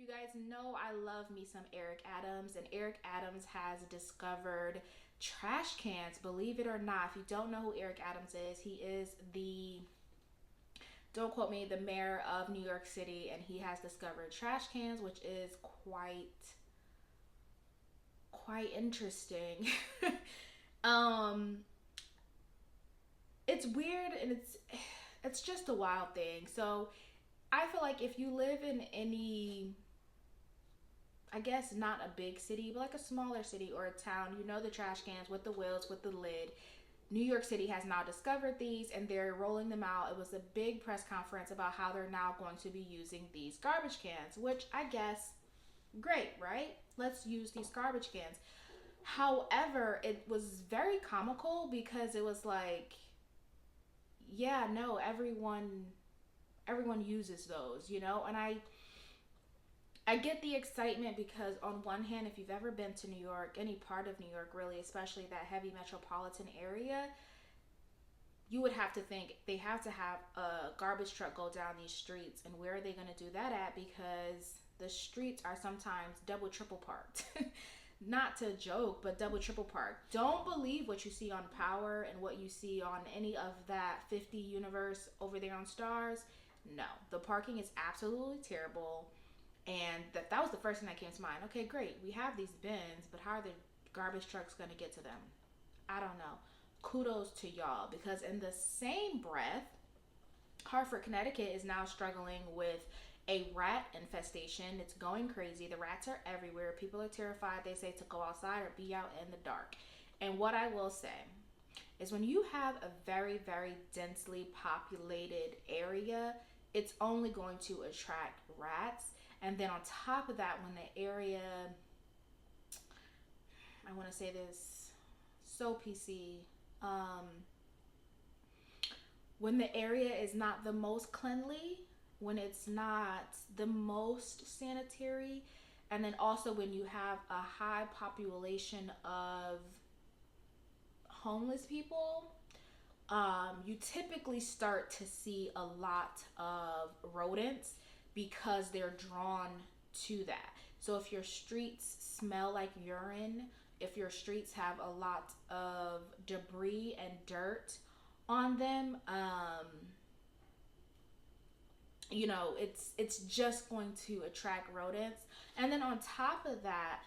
guys know I love me some Eric Adams, and Eric Adams has discovered trash cans. Believe it or not, if you don't know who Eric Adams is, he is the, don't quote me, the mayor of New York City, and he has discovered trash cans, which is quite interesting. um it's weird, and it's just a wild thing. So I feel like if you live in any, I guess not a big city, but like a smaller city or a town, you know the trash cans with the wheels, with the lid. New York City has now discovered these and they're rolling them out. It was a big press conference about how they're now going to be using these garbage cans, which I guess, great, right? Let's use these garbage cans. However, it was very comical because it was like, yeah, no, everyone uses those, and I get the excitement because on one hand, if you've ever been to New York, any part of New York really, especially that heavy metropolitan area, you would have to think they have to have a garbage truck go down these streets. And where are they going to do that at? Because the streets are sometimes double, triple parked. Not to joke, but double, triple parked. Don't believe what you see on Power and what you see on any of that 50 universe over there on Stars. No, the parking is absolutely terrible. And that was the first thing that came to mind. Okay, great. We have these bins, but how are the garbage trucks going to get to them? I don't know. Kudos to y'all, because in the same breath, Hartford, Connecticut is now struggling with a rat infestation. It's going crazy. The rats are everywhere. People are terrified, they say, to go outside or be out in the dark. And what I will say is when you have a very, very densely populated area, it's only going to attract rats. And then on top of that, when the area, I want to say this so PC, when the area is not the most cleanly, when it's not the most sanitary, and then also when you have a high population of homeless people, you typically start to see a lot of rodents because they're drawn to that. So if your streets smell like urine, if your streets have a lot of debris and dirt on them, it's just going to attract rodents. And then on top of that,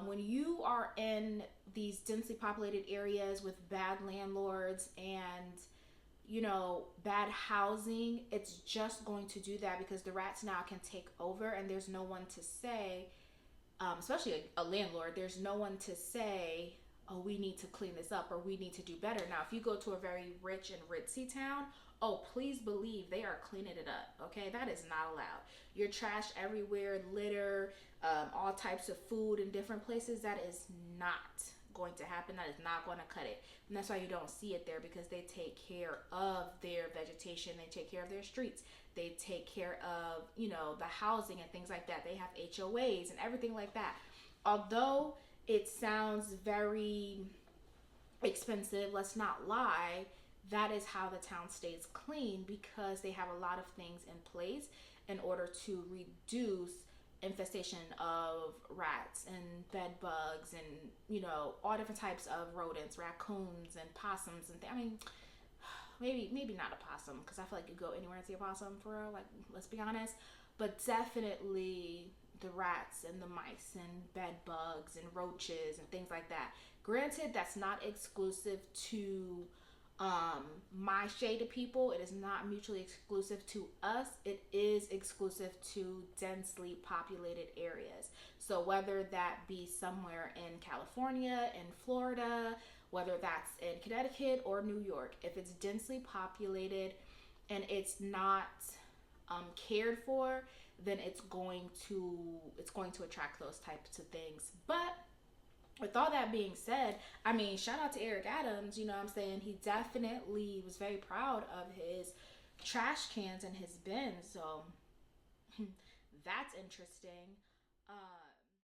when you are in these densely populated areas with bad landlords and bad housing, it's just going to do that because the rats now can take over, and there's no one to say, especially a landlord, there's no one to say, oh, we need to clean this up or we need to do better. Now, if you go to a very rich and ritzy town, oh, please believe they are cleaning it up, okay? That is not allowed. Your trash everywhere, litter, all types of food in different places, that is not going to happen. That is not going to cut it. And that's why you don't see it there, because they take care of their vegetation. They take care of their streets. They take care of, the housing and things like that. They have HOAs and everything like that. Although it sounds very expensive, let's not lie, that is how the town stays clean, because they have a lot of things in place in order to reduce infestation of rats and bed bugs and all different types of rodents, raccoons and possums and I mean, maybe not a possum, because I feel like you go anywhere and see a possum for real, like, let's be honest, but definitely the rats and the mice and bed bugs and roaches and things like that. Granted, that's not exclusive to my shade of people. It is not mutually exclusive to us. It is exclusive to densely populated areas. So whether that be somewhere in California, in Florida, whether that's in Connecticut or New York, if it's densely populated and it's not cared for, then it's going to attract those types of things. But with all that being said, I mean, shout out to Eric Adams, you know what I'm saying? He definitely was very proud of his trash cans and his bins. So that's interesting.